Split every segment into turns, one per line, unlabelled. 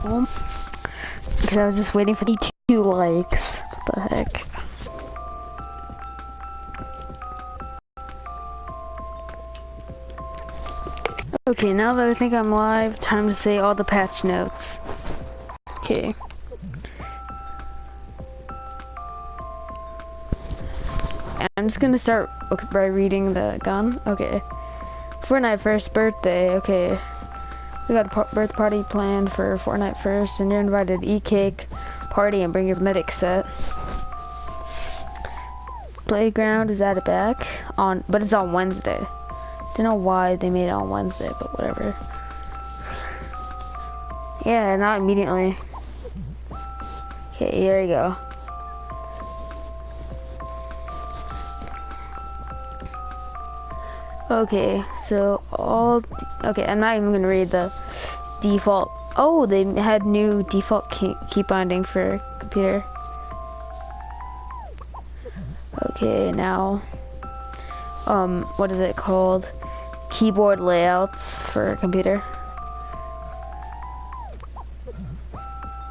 Because I was just waiting for the 2 likes. What the heck? Okay, now that I think I'm live, time to say all the patch notes. Okay. I'm just gonna start by reading the gun. Okay. Fortnite first birthday. Okay. We got a birthday party planned for Fortnite first, and you're invited to eat cake, party, and bring his medic set. Playground is added back but it's on Wednesday. Don't know why they made it on Wednesday, but whatever. Yeah, not immediately. Okay, here we go. Okay, so okay, I'm not even gonna read the default. Oh, they had new default key binding for computer. Okay, now, what is it called? Keyboard layouts for computer.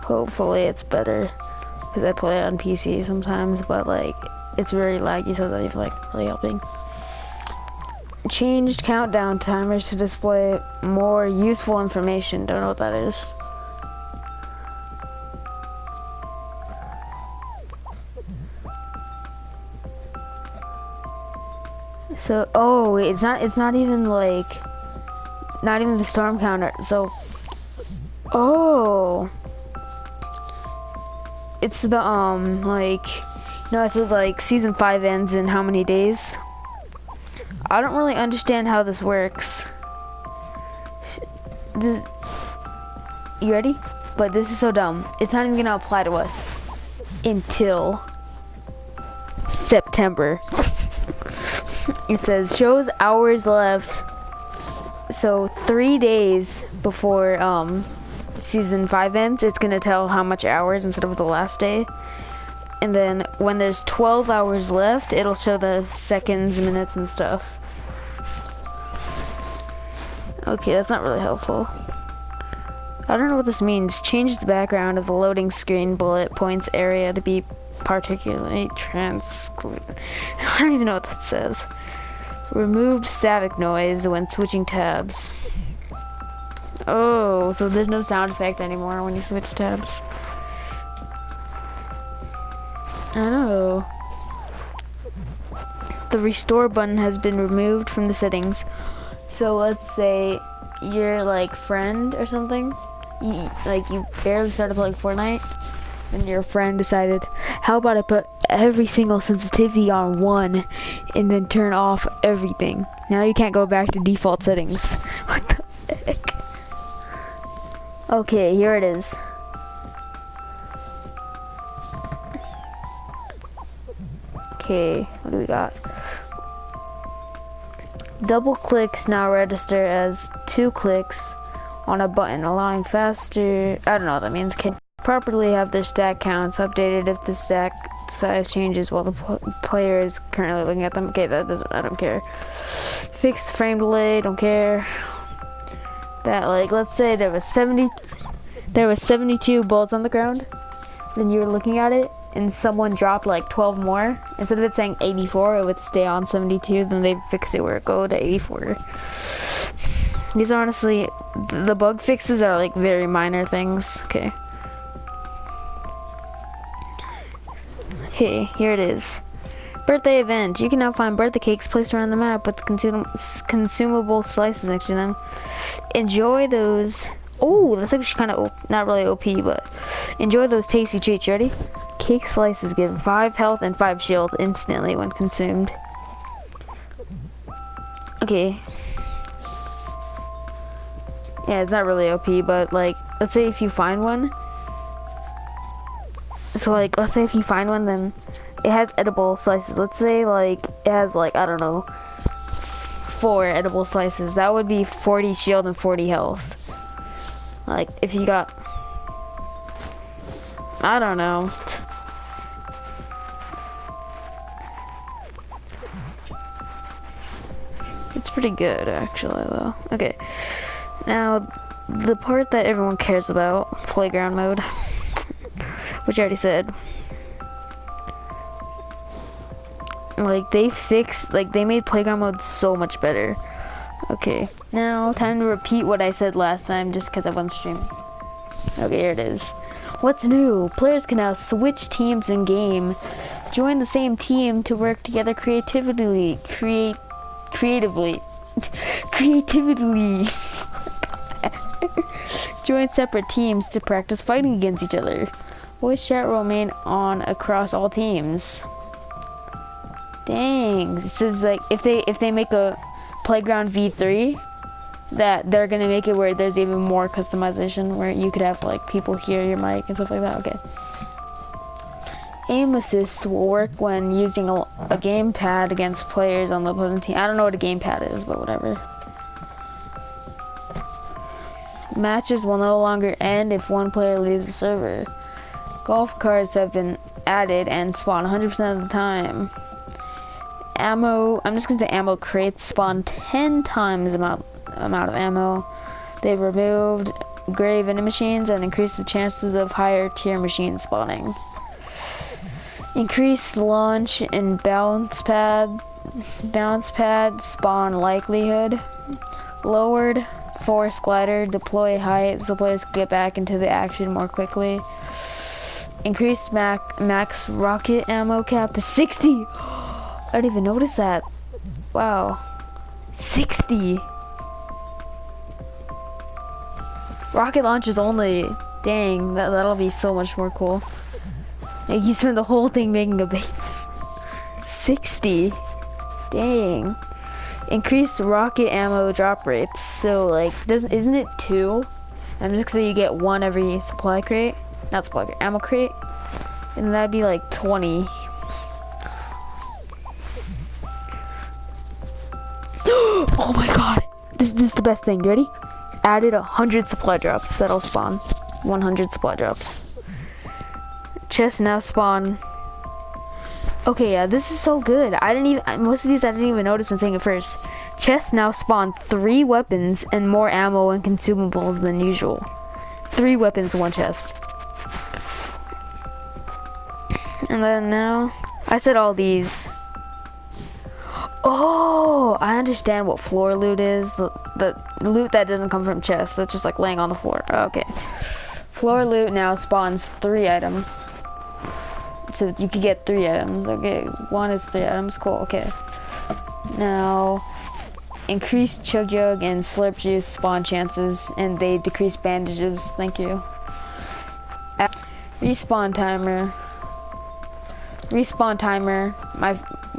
Hopefully it's better, because I play on PC sometimes, but like, it's very laggy, so they've like really helping. Changed countdown timers to display more useful information. Don't know what that is. So, oh, wait, it's not even like, not even the storm counter. So, oh, it's the, like, no, it says like season 5 ends in how many days? I don't really understand how this works. You ready? But this is so dumb. It's not even gonna apply to us until September. It says shows hours left. So 3 days before season 5 ends, it's gonna tell how much hours instead of the last day. And then when there's 12 hours left, it'll show the seconds, minutes, and stuff. Okay, that's not really helpful. I don't know what this means. Change the background of the loading screen bullet points area to be particularly I don't even know what that says. Removed static noise when switching tabs. Oh, so there's no sound effect anymore when you switch tabs. I know. The restore button has been removed from the settings. So let's say you're like friend or something. You barely started playing Fortnite, and your friend decided, how about I put every single sensitivity on 1 and then turn off everything. Now you can't go back to default settings. What the heck? Okay, here it is. Okay, what do we got? Double clicks now register as 2 clicks on a button, allowing faster, I don't know what that means, can properly have their stack counts updated if the stack size changes while the player is currently looking at them. Okay, that doesn't, I don't care. Fix the frame delay, don't care. That, like, let's say there was 72 bullets on the ground, then you were looking at it, and someone dropped like 12 more. Instead of it saying 84, it would stay on 72, then they fixed it where it go to 84. These are honestly, the bug fixes are like very minor things. Okay. Okay, here it is. Birthday event. You can now find birthday cakes placed around the map with consumable slices next to them. Enjoy those. Oh, that's actually kind of not really OP, but enjoy those tasty treats. You ready? Cake slices give 5 health and 5 shield instantly when consumed. Okay. Yeah, it's not really OP, but like, let's say if you find one. So like, let's say if you find one, then it has edible slices. Let's say like, it has like, I don't know, 4 edible slices. That would be 40 shield and 40 health. Like, if you got, I don't know. It's pretty good, actually, though. Okay, now, the part that everyone cares about, playground mode, which I already said. Like, they made playground mode so much better. Okay, now time to repeat what I said last time just because I wasn't streaming. Okay, here it is. What's new? Players can now switch teams in game. Join the same team to work together creatively. Creatively. Join separate teams to practice fighting against each other. Voice chat will remain on across all teams. Dang, it says like if they make a Playground V3, that they're gonna make it where there's even more customization, where you could have like people hear your mic and stuff like that. Okay. Aim assist will work when using a gamepad against players on the opposing team. I don't know what a gamepad is, but whatever. Matches will no longer end if one player leaves the server. Golf carts have been added and spawn 100% of the time. Ammo, I'm just gonna say ammo crates spawn 10 times the amount of ammo. They've removed gray vending machines and increased the chances of higher tier machines spawning. Increased launch and bounce pad spawn likelihood. Lowered force glider deploy height so players can get back into the action more quickly. Increased max rocket ammo cap to 60. I didn't even notice that. Wow. 60. Rocket launches only. Dang, that'll be so much more cool. Like, you spend the whole thing making a base. 60. Dang. Increased rocket ammo drop rates. So like, isn't it 2? I'm just gonna say you get 1 every supply crate. Not supply crate, ammo crate. And that'd be like 20. Oh my god, this is the best thing. You ready? Added 100 supply drops. That'll spawn 100 supply drops. Chests now spawn. Okay, yeah, this is so good. Most of these I didn't even notice when saying it first. Chests now spawn 3 weapons and more ammo and consumables than usual. 3 weapons, 1 chest. And then now, I said all these. Oh, I understand what floor loot is. The loot that doesn't come from chests. That's just like laying on the floor. Okay. Floor loot now spawns 3 items. So you could get 3 items. Okay, 1 is 3 items. Cool, okay. Now, increased chug jug and slurp juice spawn chances, and they decrease bandages. Thank you. Respawn timer. Respawn timer.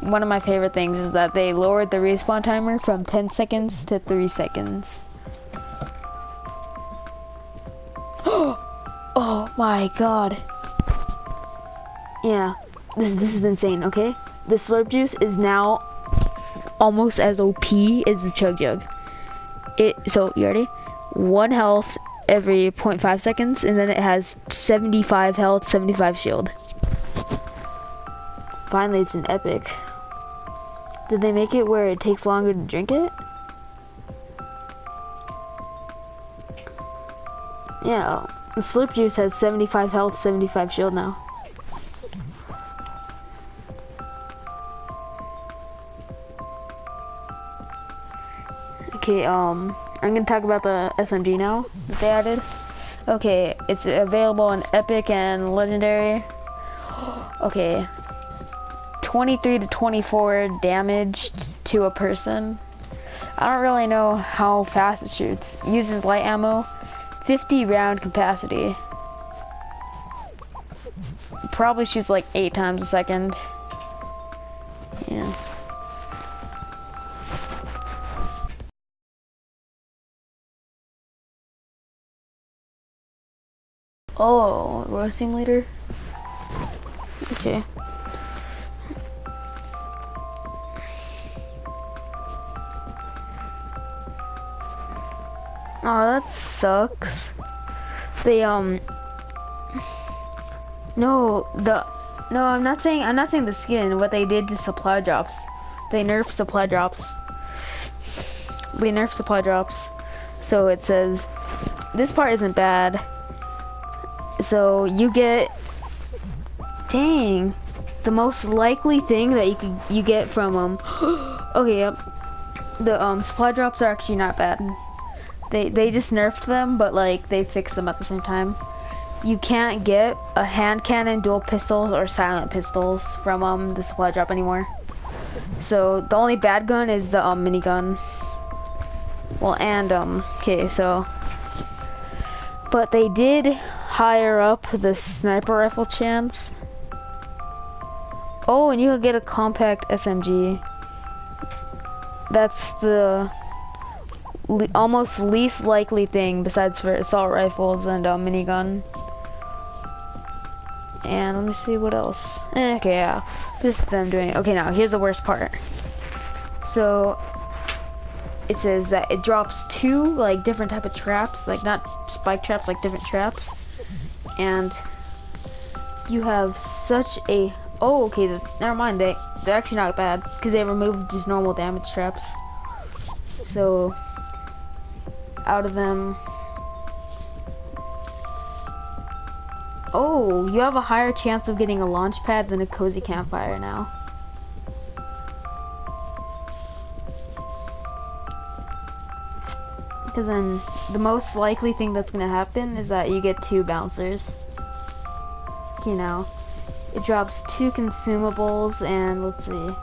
One of my favorite things is that they lowered the respawn timer from 10 seconds to 3 seconds. Oh my god. Yeah, this is insane, okay? The slurp juice is now almost as OP as the chug jug. So, you ready? 1 health every 0.5 seconds, and then it has 75 health, 75 shield. Finally, it's an epic. Did they make it where it takes longer to drink it? Yeah, the slurp juice has 75 health, 75 shield now. Okay, I'm gonna talk about the SMG now that they added. Okay, it's available in epic and legendary. Okay. 23 to 24 damage to a person. I don't really know how fast it shoots. Uses light ammo, 50 round capacity. Probably shoots like 8 times a second. Yeah. Oh, roasting leader? Okay. Oh, that sucks. They no, I'm not saying the skin. What they did to supply drops. They nerfed supply drops. They nerfed supply drops. So it says this part isn't bad. So you get, dang, the most likely thing that you get from okay, yep. The supply drops are actually not bad. They just nerfed them, but like they fixed them at the same time. You can't get a hand cannon, dual pistols, or silent pistols from the supply drop anymore. So the only bad gun is the minigun. Well, and okay, so, but they did higher up the sniper rifle chance. Oh, and you can get a compact SMG. That's the almost least likely thing besides for assault rifles and minigun. And let me see what else. Okay, yeah, this is them doing it. Okay, now here's the worst part. So it says that it drops 2 like different type of traps, like not spike traps, like different traps, and you have such a okay, never mind, they're actually not bad because they removed just normal damage traps. So out of them, you have a higher chance of getting a launch pad than a cozy campfire now. Because then the most likely thing that's gonna happen is that you get 2 bouncers. Okay, now it drops 2 consumables, and let's see,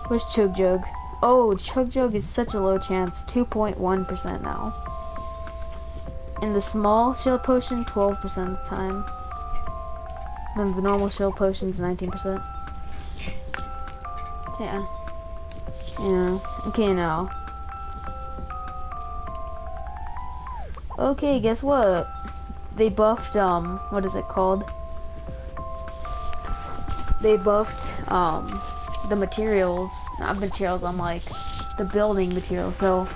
where's Chug Jug? Oh, Chug Jug is such a low chance, 2.1% now. And the small shield potion, 12% of the time. Then the normal shield potion's 19%. Yeah. Okay, now. Okay, guess what? They buffed, what is it called? They buffed, the materials. Not materials, I'm like, the building materials. So,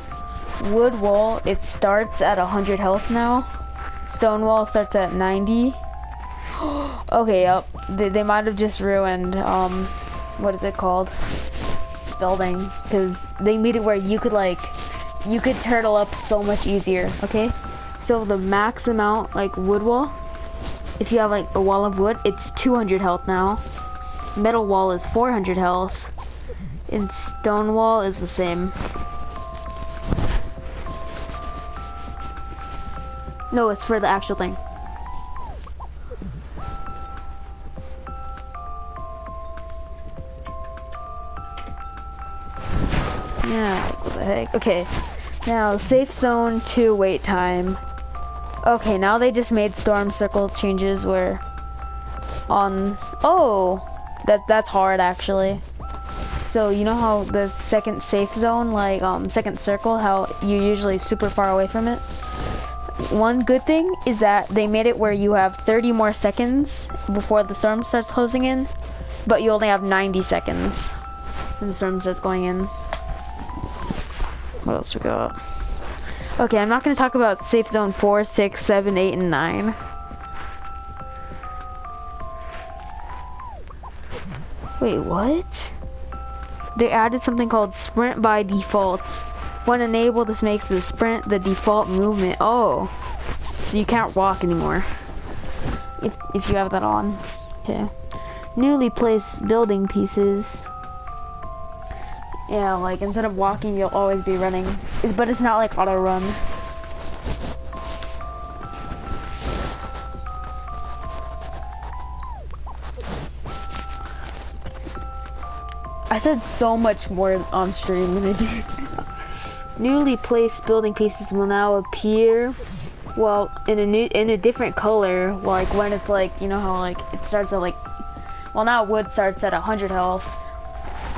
wood wall, it starts at 100 health now. Stone wall starts at 90. Okay, yep. They might have just ruined, what is it called? Building. Because they made it where you could, like, you could turtle up so much easier, okay? So the max amount, like, wood wall, if you have, like, a wall of wood, it's 200 health now. Metal wall is 400 health. And stone wall is the same. No, it's for the actual thing. Yeah, what the heck? Okay, now safe zone 2 wait time. Okay, now they just made storm circle changes where that's hard actually. So you know how the second safe zone, like second circle, how you're usually super far away from it? One good thing is that they made it where you have 30 more seconds before the storm starts closing in, but you only have 90 seconds when the storm starts going in. What else we got? Okay, I'm not going to talk about safe zone 4, 6, 7, 8, and 9. Wait, what? They added something called sprint by default. When enabled, this makes the sprint the default movement. Oh, so you can't walk anymore if you have that on. Okay. Newly placed building pieces. Yeah, like instead of walking, you'll always be running. But it's not like auto run. I said so much more on stream than I did. Newly placed building pieces will now appear, well, in a different color. Like when it's like, you know how like it starts at like, well now wood starts at 100 health,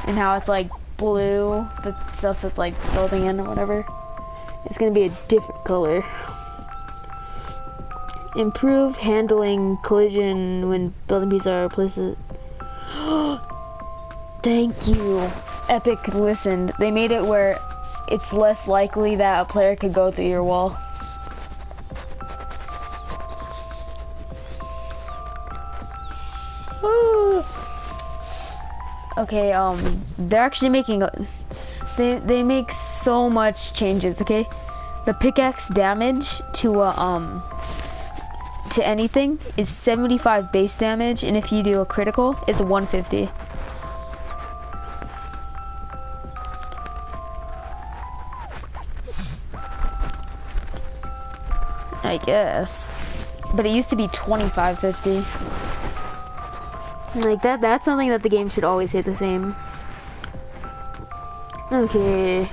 and how it's like blue, the stuff that's like building in or whatever. It's gonna be a different color. Improved handling collision when building pieces are placed. Thank you, Epic listened. They made it where it's less likely that a player could go through your wall. Okay, they're actually making they make so much changes, okay? The pickaxe damage to anything is 75 base damage, and if you do a critical, it's 150. I guess. But it used to be 2550. Like that's something that the game should always stay the same. Okay.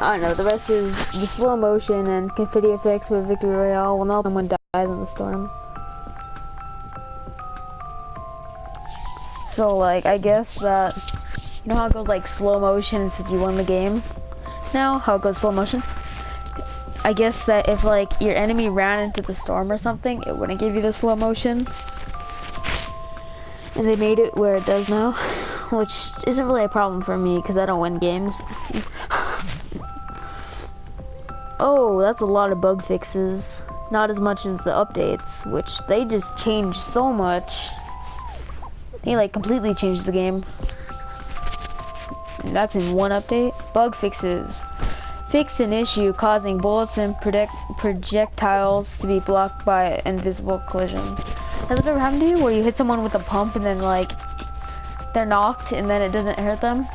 I don't know, the rest is the slow motion and confetti effects for Victory Royale will not someone dies in the storm. So like, I guess that, you know how it goes like slow motion and says you won the game? Now, how it goes slow motion? I guess that if like your enemy ran into the storm or something, it wouldn't give you the slow motion. And they made it where it does now, which isn't really a problem for me because I don't win games. Oh, that's a lot of bug fixes. Not as much as the updates, which they just changed so much. They like completely changed the game. And that's in one update. Bug fixes. Fixed an issue causing bullets and projectiles to be blocked by invisible collision. Has it ever happened to you where you hit someone with a pump and then like they're knocked and then it doesn't hurt them?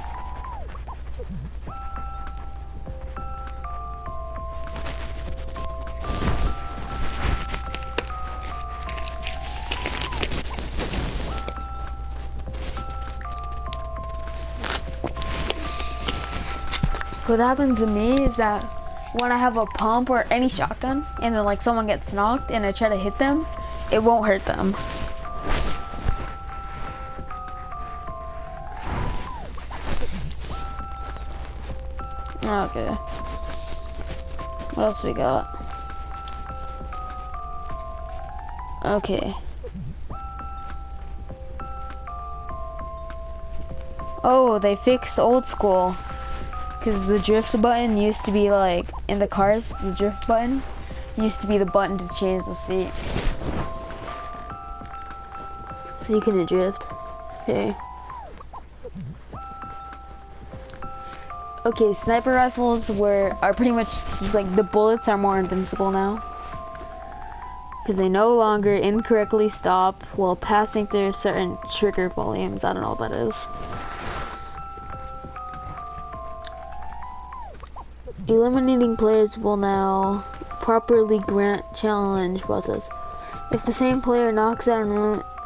What happened to me is that when I have a pump or any shotgun and then like someone gets knocked and I try to hit them, it won't hurt them. Okay. What else we got? Okay. Oh, they fixed old school. Because the drift button used to be like, in the cars, the drift button used to be the button to change the seat. So you couldn't drift. Okay. Okay, sniper rifles are pretty much just like the bullets are more invincible now. Because they no longer incorrectly stop while passing through certain trigger volumes. I don't know what that is. Eliminating players will now properly grant challenge process. If the same player knocks out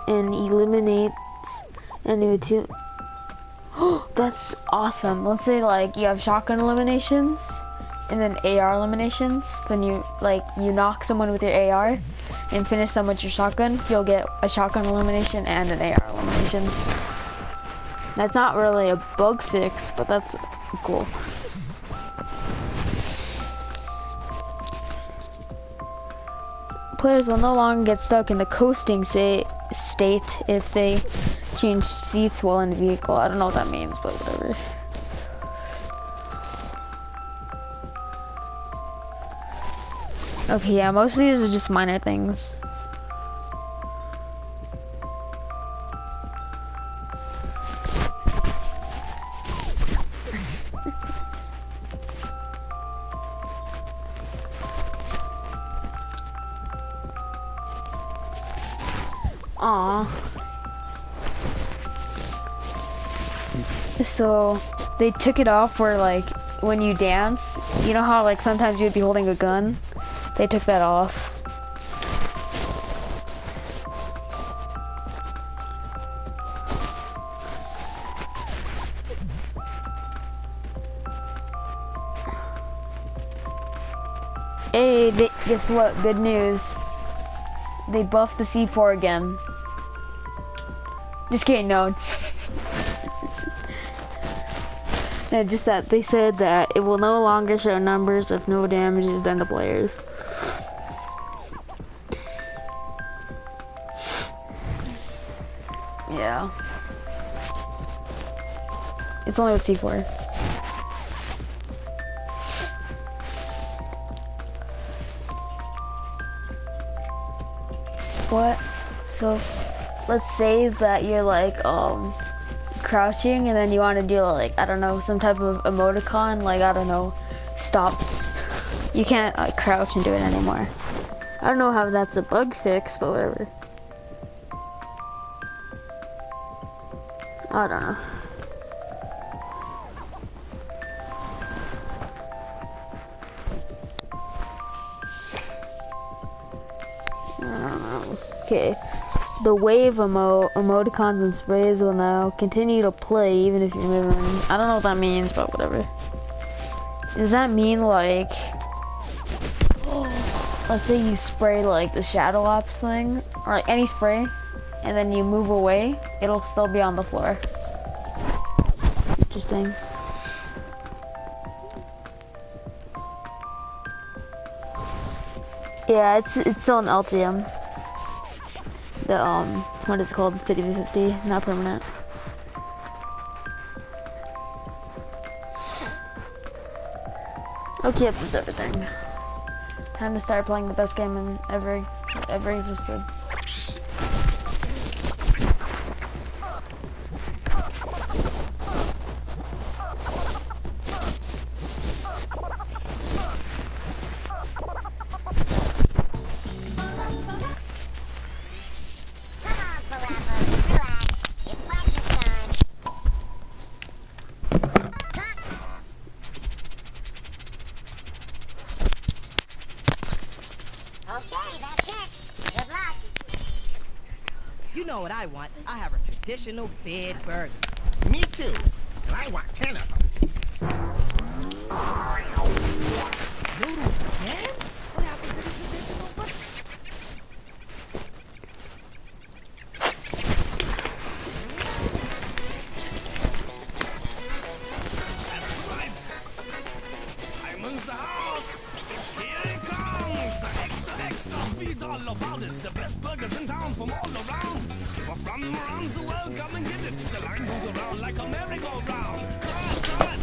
and eliminates enemy two, that's awesome. Let's say like you have shotgun eliminations and then AR eliminations. Then you knock someone with your AR and finish them with your shotgun. You'll get a shotgun elimination and an AR elimination. That's not really a bug fix, but that's cool. Players will no longer get stuck in the coasting state if they change seats while in vehicle. I don't know what that means, but whatever. Okay, yeah, most of these are just minor things. So they took it off where like when you dance, you know how like sometimes you'd be holding a gun? They took that off. Hey, guess what? Good news. They buffed the C4 again. Just kidding, no. No, just that they said that it will no longer show numbers if no damage is done to players. Yeah. It's only with C4. What? So, let's say that you're like, crouching and then you want to do like, I don't know, some type of emoticon, like, I don't know, stop. You can't like crouch and do it anymore. I don't know how that's a bug fix, but whatever. I don't know. Okay. The wave emoticons and sprays will now continue to play even if you're moving. I don't know what that means, but whatever. Does that mean like, let's say you spray like the shadow ops thing, or like any spray, and then you move away, it'll still be on the floor. Interesting. Yeah, it's still an LTM. The what is it called? 50-50, not permanent. Okay, that's everything. Time to start playing the best game in ever existed.
You know what I want. I have a traditional bed burger.
Me too. And I want 10 of them.
Noodles again? What happened to the traditional burger?
That's right. I'm in the house. Here it comes. Extra, feed all about it. The best burgers in town from all around. People from around the world come and get it. The line goes around like a merry-go-round. Cut.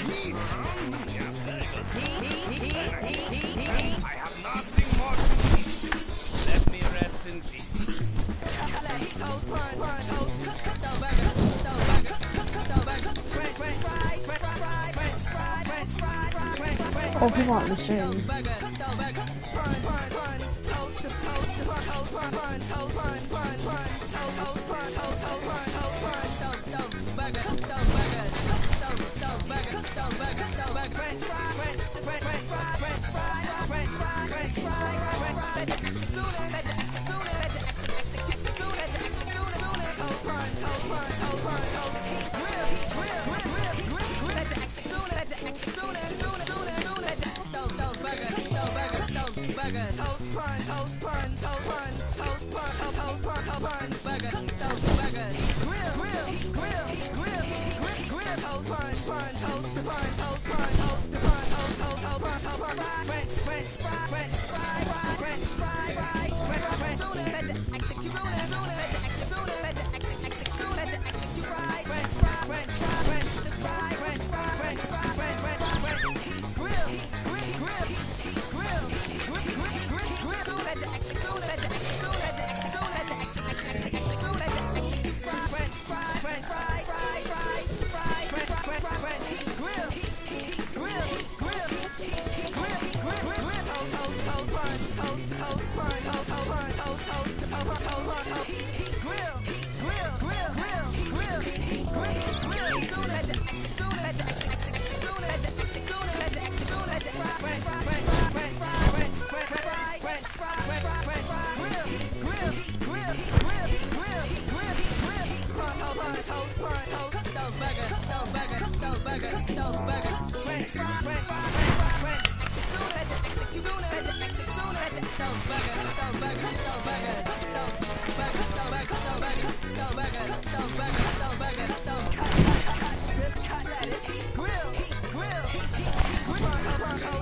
Meat. Yes, very good. I have nothing more to teach. Let me rest in peace.
Oh, he want the stream.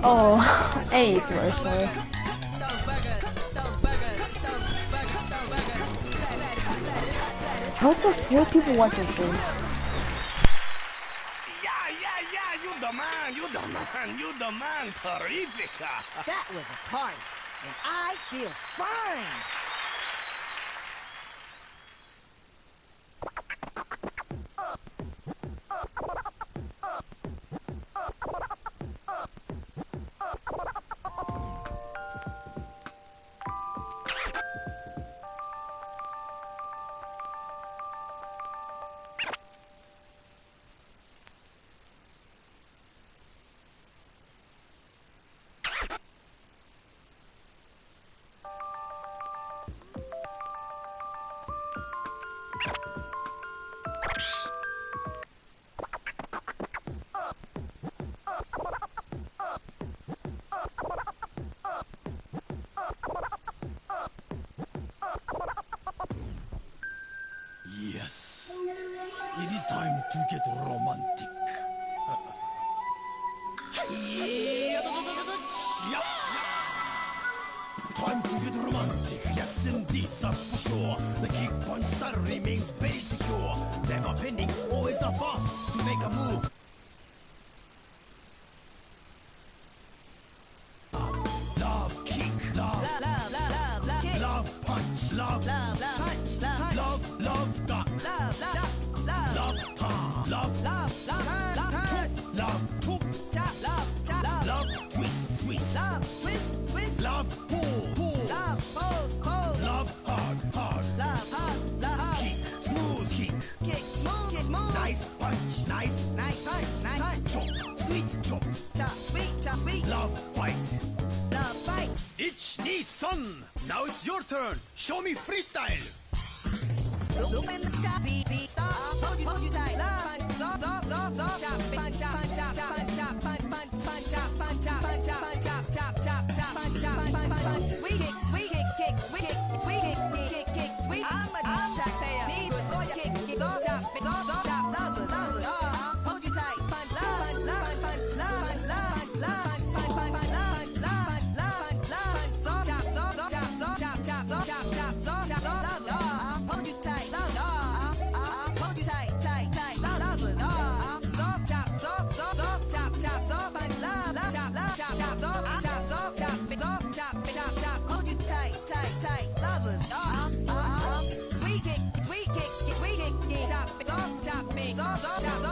Oh, hey, sorry. What's the 4 people watching stream?
Yeah, you the man, Terrifica.
That was a party, and I feel fine.
get romantic, yes indeed, that's for sure. The kick punch style remains very secure. Never bending, always the fast to make a move. Love kick, love, kick. Love punch, love, punch, love duck, love turn, love toop, love twist, love pull, love hard, kick, smooth kick, nice punch, chop, sweet, love fight. 1-2-3 now it's your turn. Show me freestyle.
Look in the sky, see star. Hold you tight. Punch, chop, punch, sweet. I'm taxpayer. Need good lawyer. Kick, chop, lovers. Hold you tight. Punch,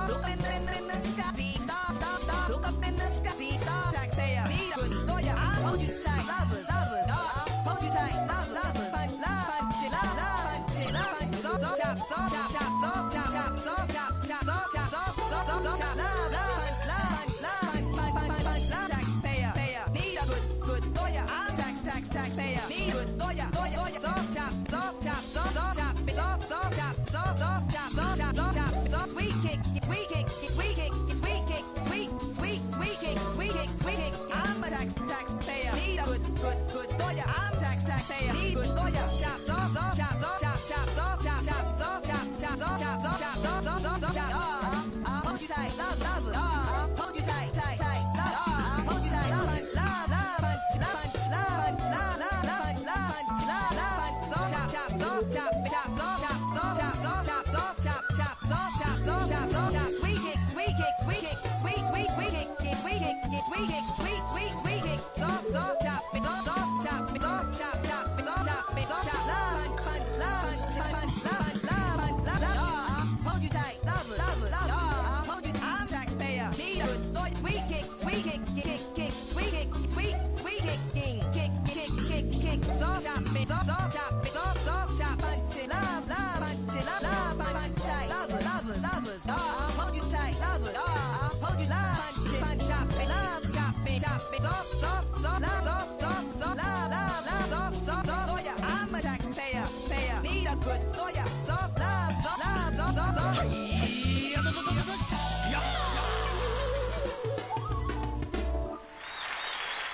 Look in the sky, see star. Look up in the sky, see star. Taxpayer, need a good lawyer. Hold you tight, lovers. Hold you tight, lovers. Punch it, taxpayer, need a good lawyer. Taxpayer, need a good lawyer. Sweet kick. I'm a taxpayer. Need a good lawyer. I'm taxpayer. Need good lawyer. Hold you tight, lover. Hold you tight, love. Hold you tight,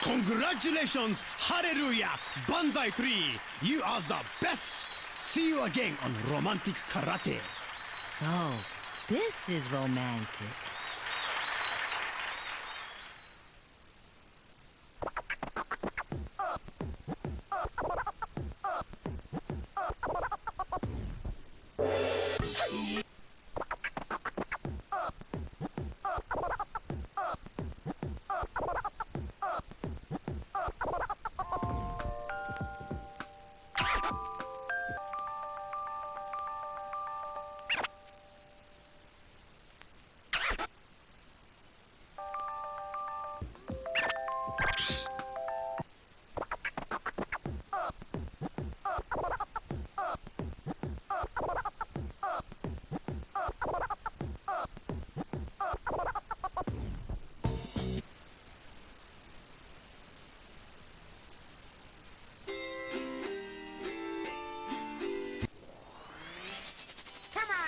Congratulations, hallelujah, Banzai 3. You are the best. See you again on Romantic Karate.
So, this is romantic.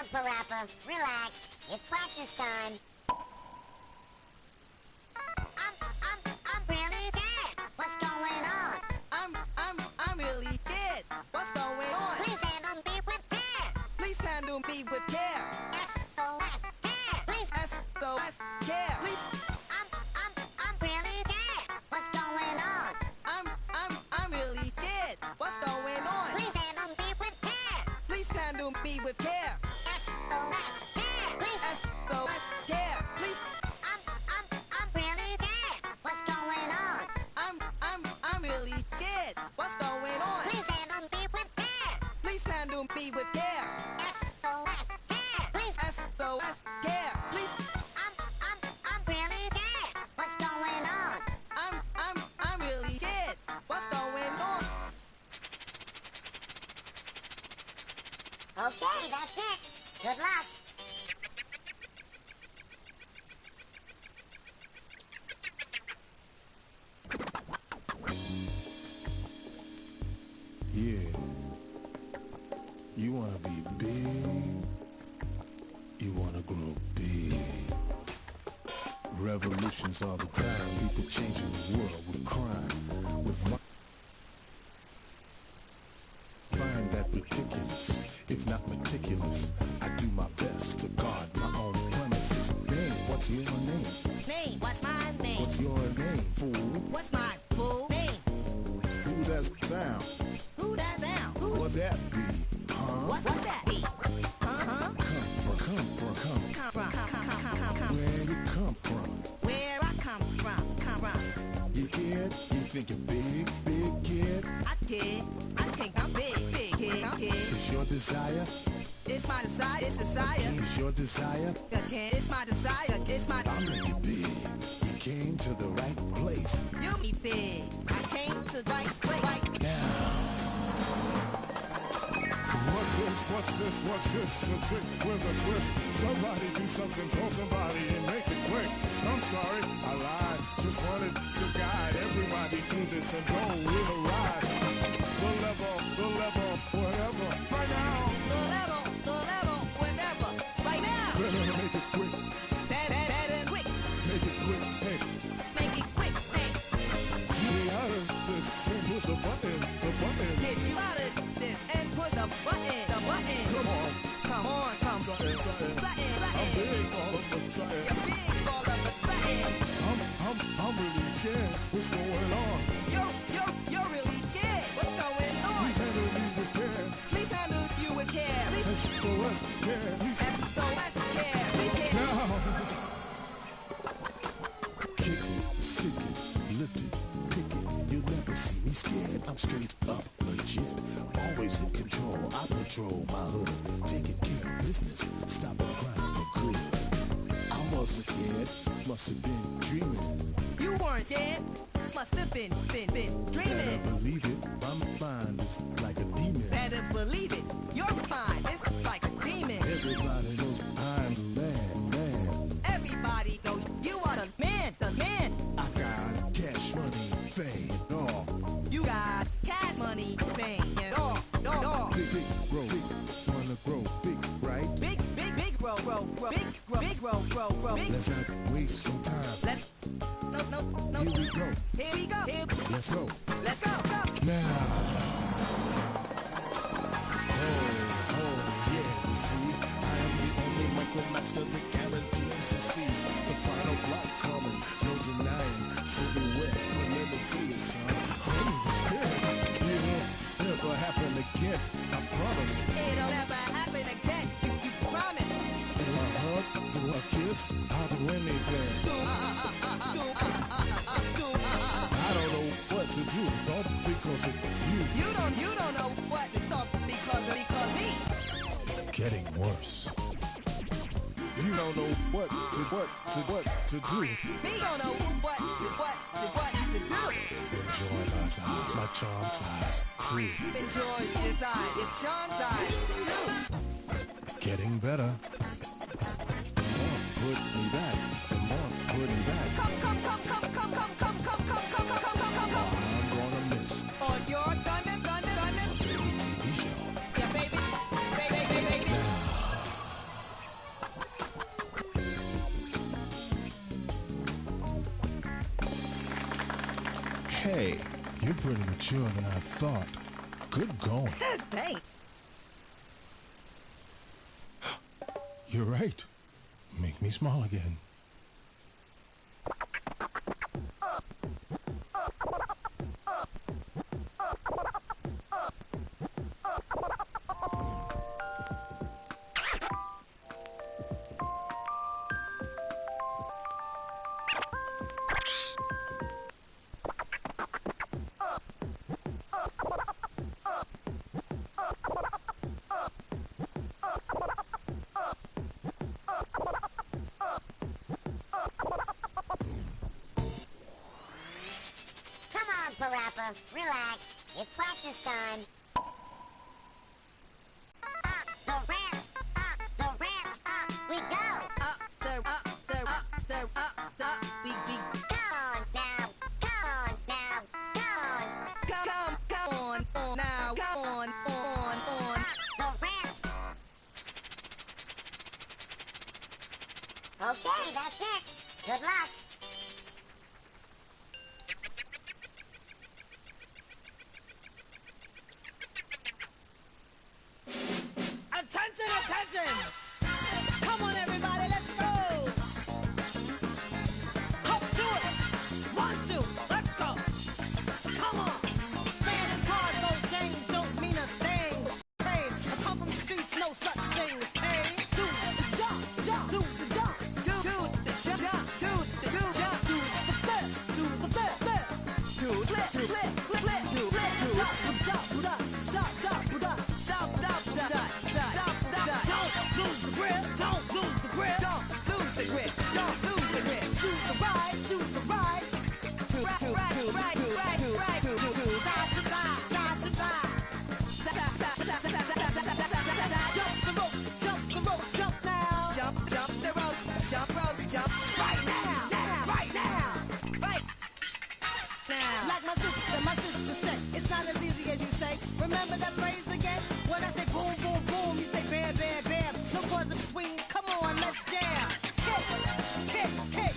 Parappa, relax. It's practice time. I'm really dead. What's going on?
I'm really dead. What's going on?
Please handle me with care.
Please handle me with care.
SOS, care. Please.
SOS, care. Please.
I'm really dead. What's going on?
I'm really dead. handle me with care.
SOS care. Please.
SOS care. Please.
I'm really scared. What's going on?
I'm really scared. What's going on?
Okay, that's it. Good luck.
Yeah. You wanna be big. You wanna grow big. Revolutions all the time. People changing the world with crime. With find that ridiculous. If not meticulous, I do my best to guard my own premises. Name, what's your name?
Name, what's my name?
What's your name, fool?
What's my full name?
Who does sound?
Who that sound? Who?
What's that be? Huh?
What's that be? Huh?
Come from.
Come.
Where you come from?
Where I come from.
You kid? You think you're big kid?
I think I'm big kid. I'm kid.
It's your desire?
It's my desire. It's desire.
It's your desire?
It's my desire. It's my.
I'll make it big. You came to the right place.
You me big. I came to the right place. Right
What's this? A trick with a twist. Somebody do something, call somebody and make it quick. I'm sorry, I lied. Just wanted to guide everybody through this and go with a ride. The level, whatever. Right now.
the level, whenever. Right now.
Better make it quick.
Better quick.
Make it quick. Hey,
Make it quick. Hey,
get me out of this and push the button.
get you out of this and push a button. The button.
Come on.
Something.
I'm big all of a sudden.
You're big all of a sudden.
I'm really scared. What's going on?
You really did. What's going on?
Please handle me with care.
Please handle you with care. Please
SOS care. Please
SOS care. Please care.
now. Kick it, stick it, lift it, pick it. You'll never see me scared. I'm straight up legit. Always in control. I patrol my hood. Taking care of business. Stop a crime for good. I was a kid. Must have been dreaming.
You weren't dead. Must have been dreaming.
Better believe it. My mind is like a demon.
Better believe it. Your mind is like a demon.
Everybody knows I'm the man.
Everybody knows you are the man.
I got cash, money, fame, and all.
You got cash money, fame, and all.
Big, grow, big. Wanna grow big, right?
Big, grow. Big, grow. Big.
Let's not waste some time.
Let's. No.
Here we go.
Here we go.
Let's go.
Let's go.
Now. Yeah. See, I am the only micromaster that guarantees to seize the final block coming. No denying. Silhouette, limited, son. I'm scared. It'll never happen again. I promise.
It'll never happen again. You promise.
Do I hug? Do I kiss? I'll do anything. I don't know what to do, all because of you.
You don't know what to thought because me.
Getting worse. You don't know what to do.
Me don't know what to do.
Enjoy my time, my charm ties too.
Enjoy your time, your charm time too.
Getting better. Come on, put me back. Come on, put me back.
Come.
I'm gonna miss
On your gunning.
favorite TV show.
Yeah, baby.
Hey, you're pretty mature than I thought. Good going.
Thanks.
You're right. Make me smile again.
Parappa. Relax. It's practice time. Up the ramps. Up the ramps. Up we go.
Up we
Come on now. Come on now. Come on.
come on now. Come on.
Up the ramps. Okay, that's it. Good luck.
Attention, attention! Come on, everybody, let's go! Hop to it! 1, 2, let's go! Come on! Fancy cars, gold chains don't mean a thing. Pain, I come from the streets, no such thing as pain. Do the jump, do the jump.
Do the jump. Do the jump.
Do the flip, do the flip.
Do flip. Do
Don't lose the grip, don't lose the grip.
Don't lose the grip.
To the right, to the right.
Right.
Jump the ropes, jump now.
Jump the ropes, jump.
Right now.
Right now.
Like my sister said, it's not as easy as you say. Remember that phrase again? When I say boom, boom, boom, you say bam, bam, bam. No pause in between. Come on, let's jam. Kick.
Kick.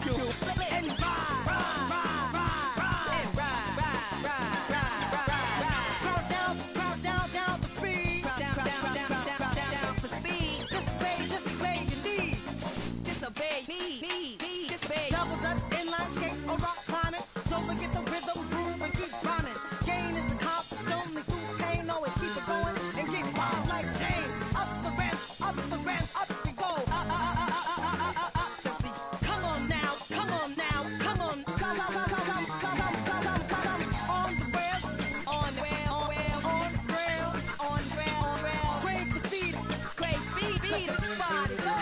Do it. And ride. Crouch down for speed.
Down for speed.
Just obey your need.
Disobey.
Double dutch, inline skate, or rock climbing. Don't forget the rhythm, groove, and keep rhyming. Gain is accomplished only through pain. Always keep it going and keep wild like Jane. Up the ramps, up we go. Come on now. On the rails. Crave the speed. Let your body go.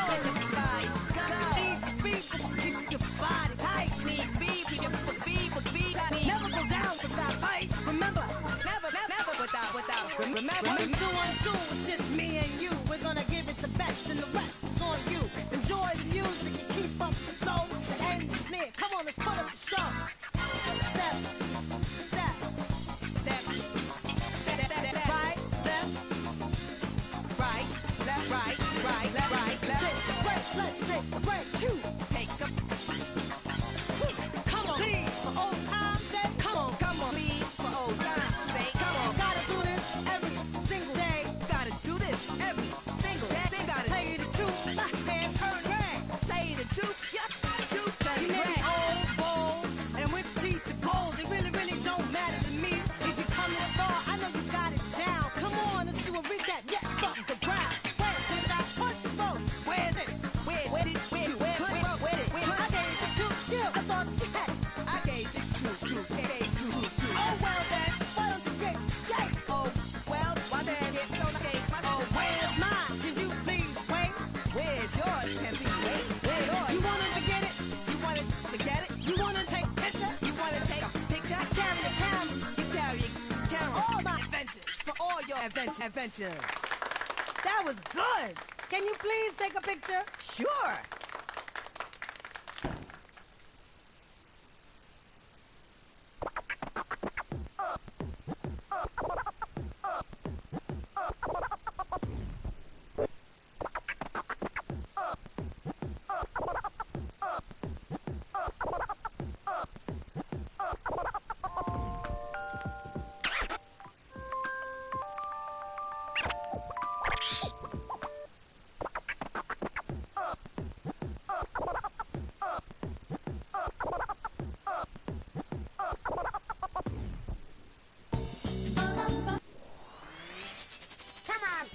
Need the speed, but keep your body tight.
Keep your feet tight.
Never go down without fight. Remember.
Never without. Remember.
1, 2, 1, 2, it's just me and you. We're gonna give it the best, and the rest is on you. Enjoy the music and keep up the flow. The end is near. Come on, let's put up a show. Step.
Right, left.
Take the break. Let's take the break. Chew.
Take a
Come on, please, for old time's sake. Come on,
please, for old time's sake. Come on.
Gotta do this every single day.
Gotta do this every single day.
Tell you the truth, my hands hurt rag.
Tell you the truth, turn
You may be old, bold, and with teeth of gold. It really don't matter to me. If you come this far, I know you got it down. Come on, let's do a recap. Yes, start the ground. Where did I put the votes? Where's it?
Where did
I gave it to you. I thought you had it.
I gave it to.
Oh, well then, why don't you get straight?
Oh, well, why then it don't say
Oh, where's mine? Can you please wait?
Where's yours, can be wait? Where's yours?
You wanted to get it?
You wanted to get it?
You wanna take a picture?
You wanna take a picture?
I carry the camera.
You carry a camera.
All my adventures.
For all your adventures.
That was good. Can you please take a picture?
Sure.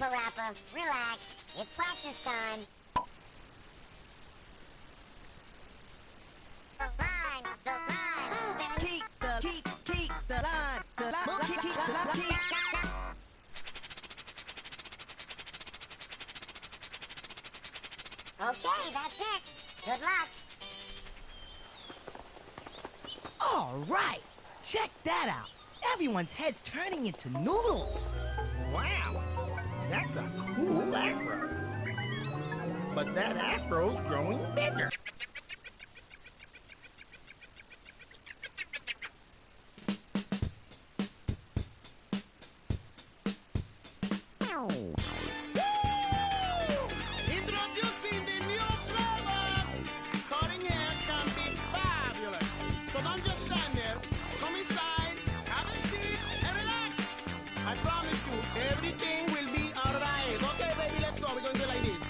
Parappa. Relax. It's practice time. The line. Move it.
Keep the line. Keep the line.
Okay, that's it. Good luck.
All right, check that out. Everyone's head's turning into noodles.
Wow, that's a cool afro. But that afro's growing bigger.
Introducing the new flavor! Cutting hair can be fabulous. So don't just stand there. Come inside, have a seat, and relax. I promise you, everything will be alright. Okay, baby, let's go. We're going to do it like this.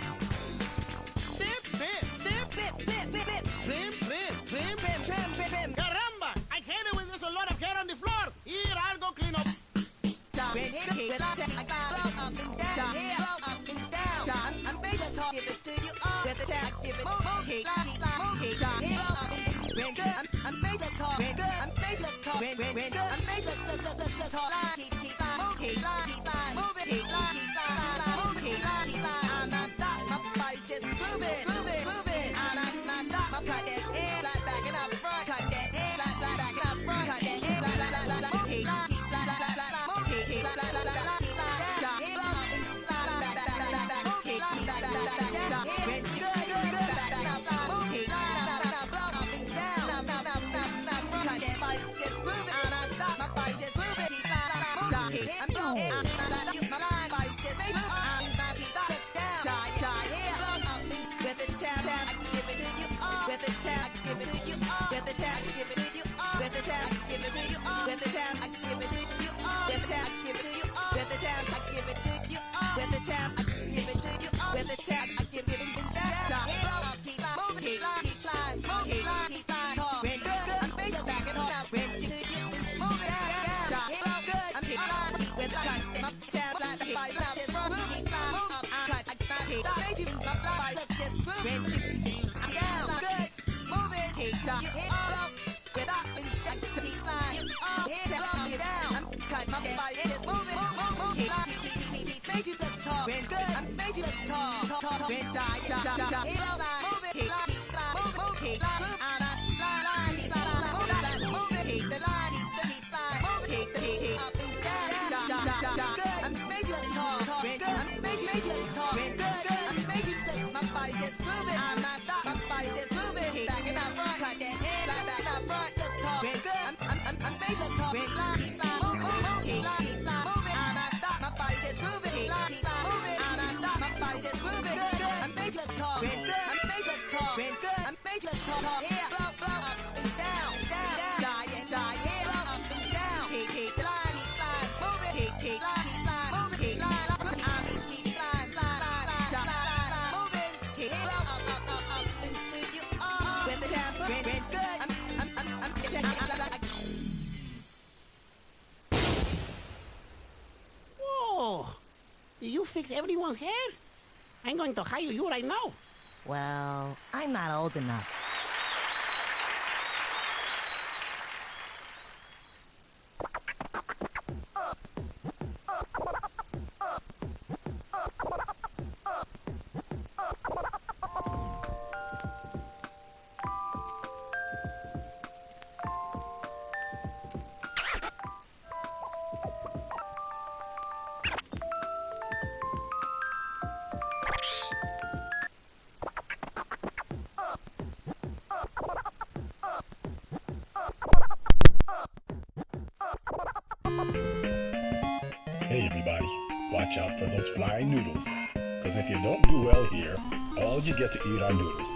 Zip, zip, zip, zip, zip, zip, zip. Trim, trim, trim, trim, trim, trim, trim. Caramba! I hate it when there's a lot of hair on the floor. Here, I'll go clean up.
I'm major talk, give it to you all. With the tap, give it monkey, I'm major talk, I'm major talk, I'm major talk, monkey, move it, I'm not stop, my body's just moving, I'm not stop, I'm cut that hair, like back and up front, cut that hair, like back and up front, cut that hair, like monkey,
Whoa! Did you fix everyone's hair? I'm going to hire you right now.
Well, I'm not old enough.
Hey everybody, watch out for those flying noodles. Because if you don't do well here, all you get to eat are noodles.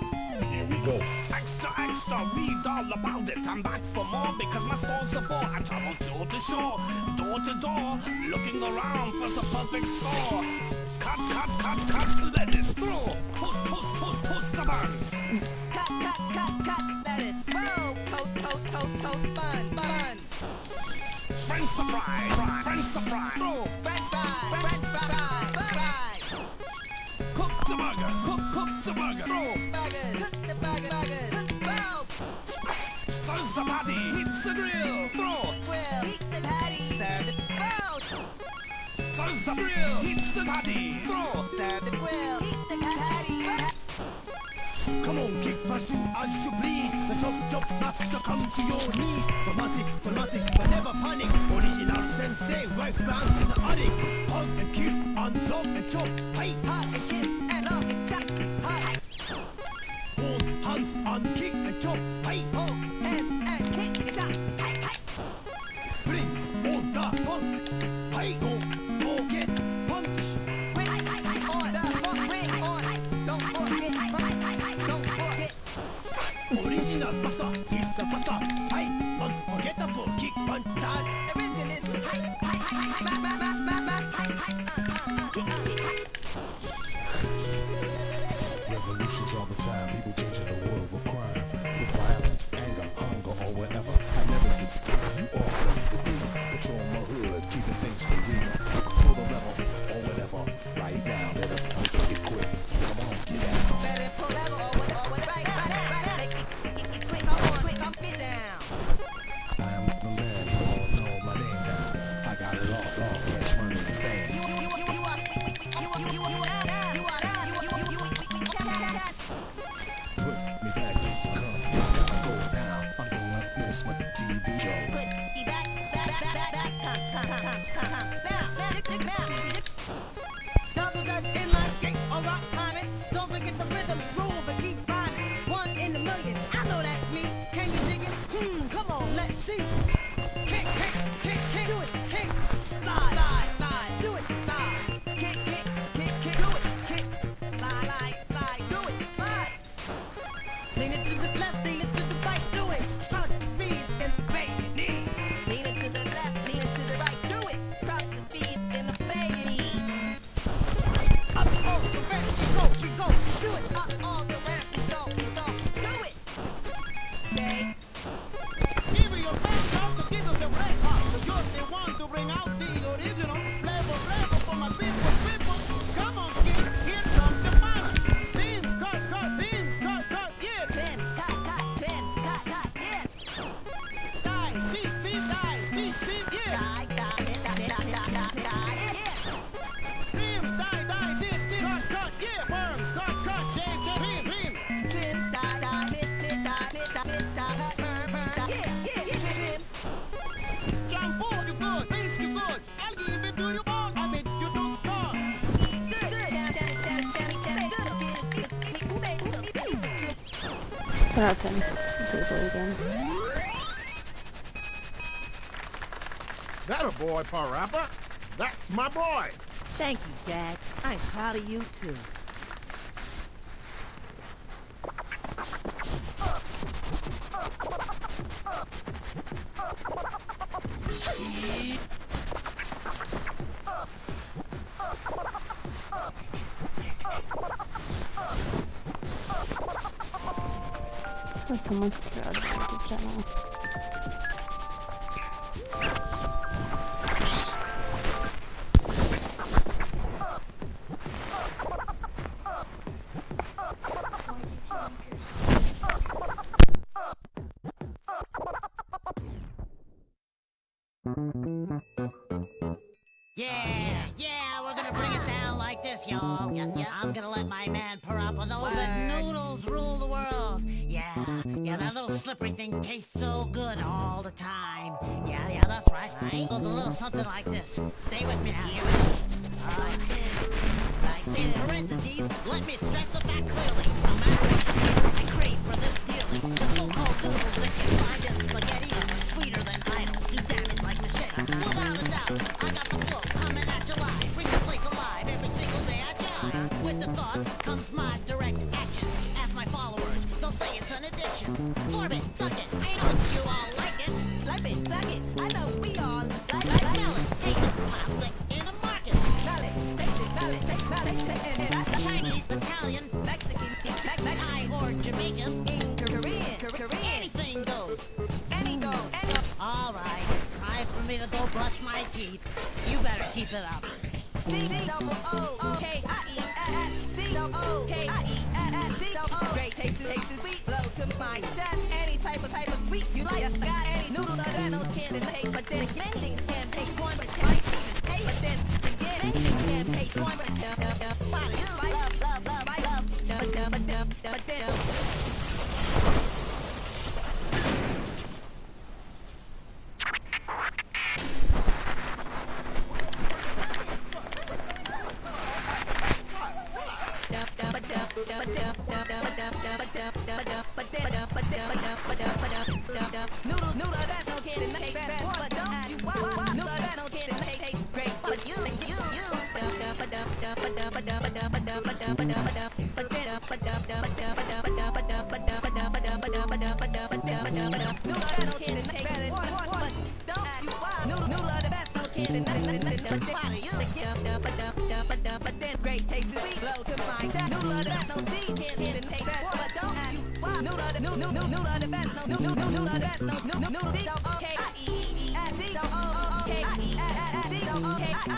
Here we go.
Extra, extra, read all about it. I'm back for more because my store's a bore. I travel shore to shore, door to door, looking around for some perfect store. Cut, cut, cut, cut, lettuce, throw. Push, push, push, push the buns.
Cut, lettuce. Whoa, toast, toast, toast, toast, bun.
French fries, French fries, throw.
French fries.
Cook the burgers, cook the burgers, throw.
Burgers, cook the burgers. Whoa,
Salsa patty, hits the grill, throw.
grill, heat the patty, serve the whoa.
Salsa grill, hits the patty, throw.
Serve the grill, heat the patty.
Come on, kick, pursue as you please. The jump master, come to your knees. Dramatic, but never panic. Original sensei, right rounds in the attic. Hug and kiss, unlock and jump. Hey,
Hug and kiss and love and tap. Hug.
hold hands and kick and jump. Hey,
Hold hands and kick and tap. Hey, hey.
bring on the funk. Hey, don't forget punch.
Ring on the funk, ring on. Don't forget, don't forget.
Original master is the master. Hey, unforgettable kick punch time.
Original is
Revolutions all the time, people changing the world with crime, with violence, anger, hunger, or whatever. I never get scared, you all know the deal. Patrol my hood, keeping things for real. Pull the lever, or whatever, right now, better make it quick. Come on, get down.
better pull level or what, right. Make it quick, come on, quick, come get down.
I am the man, you all know my name now. I got it all, cash, money, and fame. Put me back to come, I gotta go now. I'm gonna miss my TV show.
Put me back, come, now.
Double dutch inline skate or rock climbing. Don't forget the rhythm, groove, and keep rhyming. 1 in a million, I know that's me. Can you dig it? Come on, let's see. Kick, do it, kick. Slide, do it, slide.
Kick, do it, kick. Slide, do it, slide.
Lean it to the left, lean it to the right, do it. Crouch the speed and bang your knees.
Lean it to the left, lean it to the right, do it. Cross the feet in the baby.
Up on the ramp, we go, do it.
Up on the ramp, we go, do it. Babe.
Give me your best shot to give us a red hot. Cause you're the one to bring out the original flavor for my people. Come on, kid, here comes the fun. Team, cut, yeah.
Twin, cut, yeah.
Die, team, yeah. Team, die, team, cut, yeah. Worm, cut, team.
Twin, die, twin.
Jumbo, you good, bass, you good. I'll give it to you all, I make you do talk.
What happened? People again.
That a boy, Parappa? That's my boy.
Thank you, Dad. I'm proud of you, too.
Oh, someone's turned on the YouTube channel.
Yeah, we're gonna bring it down like this, y'all. I'm gonna let my man Parappa know that noodles rule the world. Yeah, that little slippery thing tastes so good all the time. Yeah, that's right. It goes a little something like this. Stay with me now. Here we go. Like this. In parentheses, let me stress the fact clearly. No matter what the deal, I crave for this dealing. The so-called noodles that you find in spaghetti are sweeter than idols. Do damage like machetes. Without a doubt, I got the flow coming at July. Bring the place alive every single day I die. With the thought comes my direct actions. Ask my followers, they'll say it's an addiction. Form it, suck it, I know you all like it.
Slap it, suck it. I know we all like
Smell it, taste it, plastic in the market.
Smell it, taste it, and that's
Chinese, Italian,
Mexican,
Thai or Jamaican.
in Korean.
Anything goes.
Any goes.
All right, time for me to go brush my teeth. You better keep it up.
T-double-O-K-I-E-S-C-O-O-K-I-E-S-C-O-O. Great taste is sweet, flow to my chest. Any type of sweets you like. Yes, I got any noodles I got no can taste, but then again things can taste one, but can even taste. But then again things can taste one, but love, I love, but Great taste is sweet, blow to my chest. Noodle of the best, no tea, can't hit and take that. But don't ask why. Noodle of the noodle of the best, no noodle of the best, no noodle C O O K I E S C O O K I E S C O O K I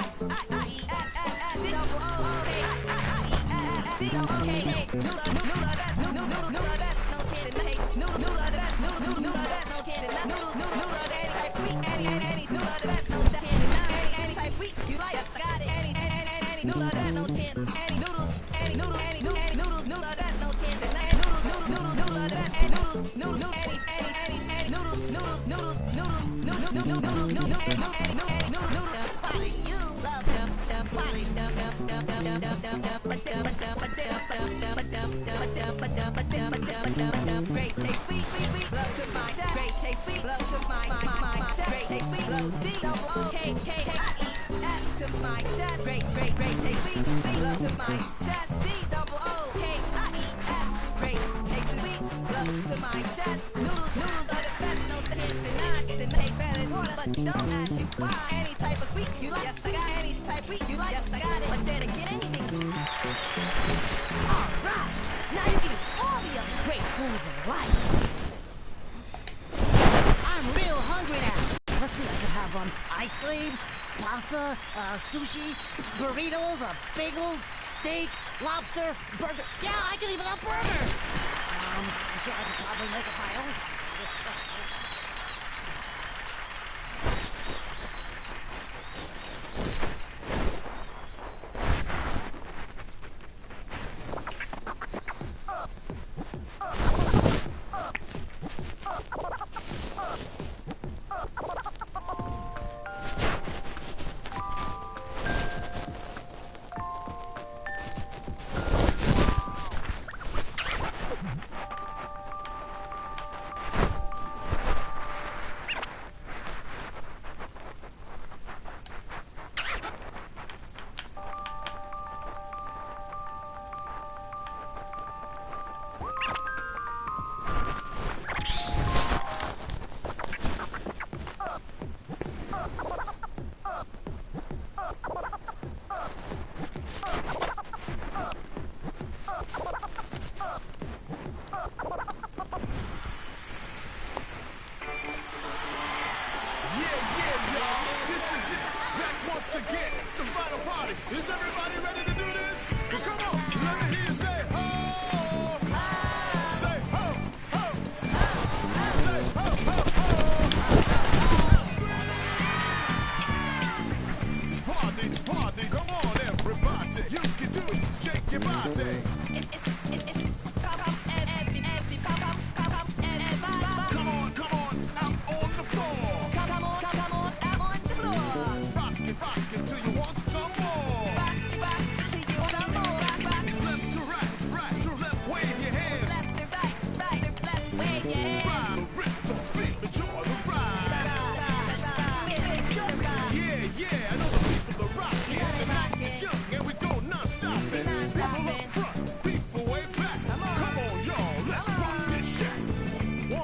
E S S C O O K I E S C O O K noodle of the best, noodle of the best, no kid in the hate. Noodle of the best, noodle of the best, no kid in the noodle of the any type sweet, any noodle of the best, no kid in the any type sweets you like. Yes, I got it. Any noodle of the best, no kid. Any noodles, any noodles, noodle of the best, no kid in the noodle of the best, any noodles, body you love the body great taste sweet love to my chest. Great taste sweet love to my chest. Great taste sweet love D O O K K I E S to my chest. Great taste sweet love to my chest. C double O K I E S. Great taste sweet love to my chest. Noodles are the best. No hit the not the taste better than water, but don't ask you why. Any type of sweets you like. Yes, I got any type sweet you like. Yes, I got it. But then again, anything. All right, now you're getting all the other great foods of life. I'm real hungry now. Let's see, I could have ice cream, pasta, sushi, burritos, bagels, steak, lobster, burger. Yeah, I can even have burgers. I'm sure I could probably make it my own.
Again, the final party. Is everybody ready to do this? Well, come on, let me hear you say ho, say ho, ho, say ho, ho, ho. It's party, come on, everybody. You can do it, shake your body. Come on, out on the floor. Rock it till you want some more. Rock it till you want some more. Left to right to left, wave your hands. Left to right, wave your hands. Ride the rhythm, feel, enjoy the ride. Yeah, I know the people are rocking. The night is young and we go non-stop. People up front, people way back. Come on, y'all, let's rock this shit. 1,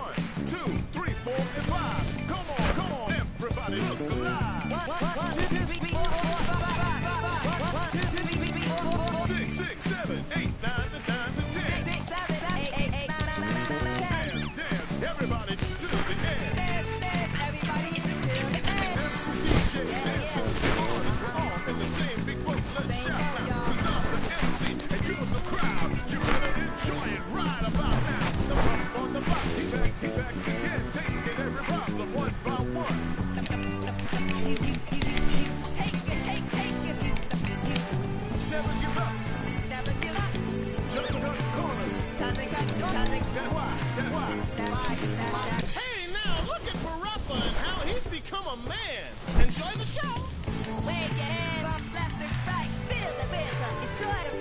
2, 3, 4, and 5. Come on, everybody look alive. 6, 7, 8, 9, 9, 10. Dance, everybody to the end. Everybody till the end. MCs, DJs, dancers, and artists, we're all in the same big boat. Let's shout now, 'cause I'm the MC and you're the crowd. You better enjoy it right about now. The bump on the block, he's back again, taking every problem one by one. Never give up. Doesn't cut corners. That's why. Hey, now look at Parappa and how he's become a man. Enjoy the show.
Wave your hands up left and right. Feel the rhythm. Enjoy the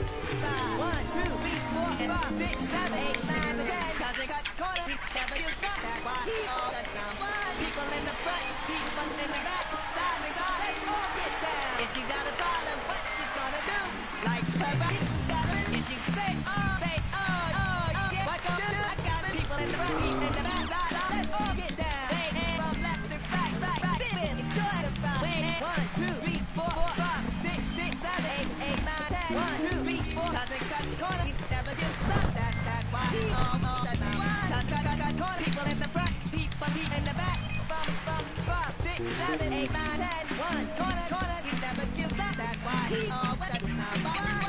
1, 2, 3, 4, 5, 6, 7, 8, 9, 10. Doesn't cut corners. He never gives up. That's why he all the number one. People in the front, people in the back. Side to side, let's all get down. If you got a problem, what you gonna do? Like People in the front, people in the back, 6, 7, 8, 9, 10, 1, corner, he never gives up, that's why he always at number
'em.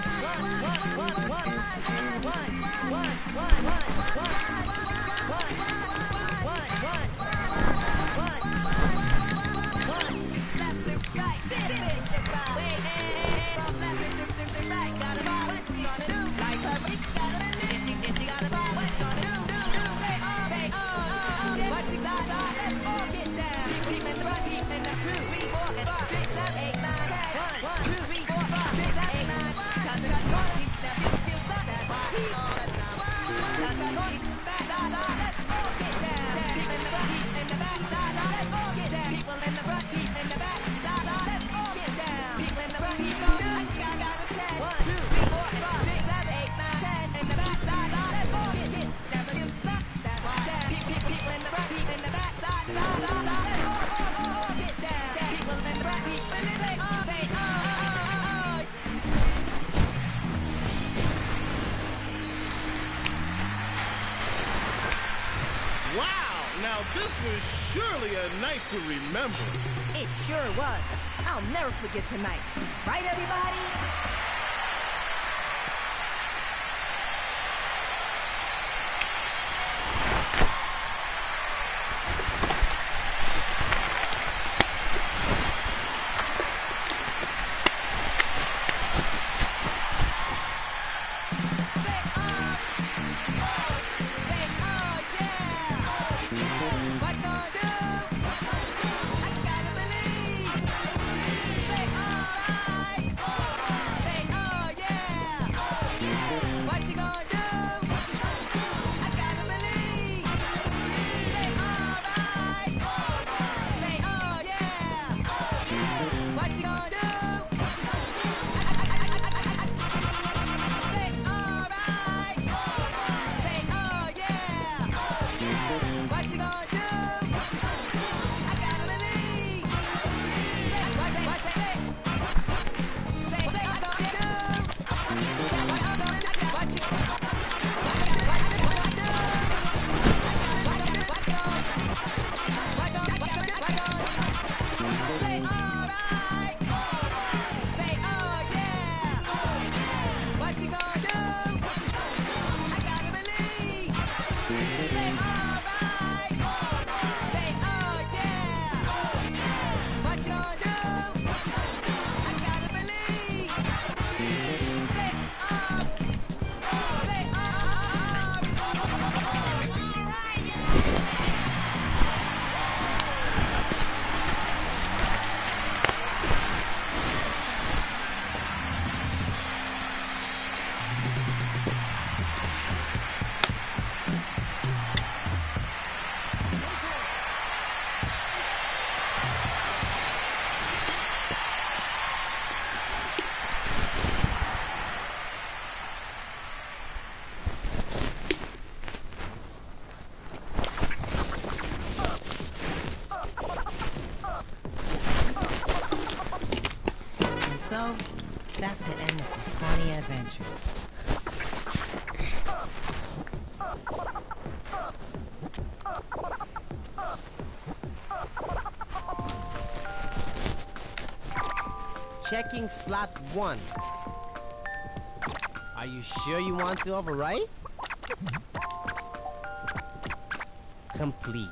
Wow, now this was surely a night to remember.
It sure was. I'll never forget tonight. Right, everybody?
So, that's the end of this funny adventure.
Checking slot 1. Are you sure you want to overwrite? Complete.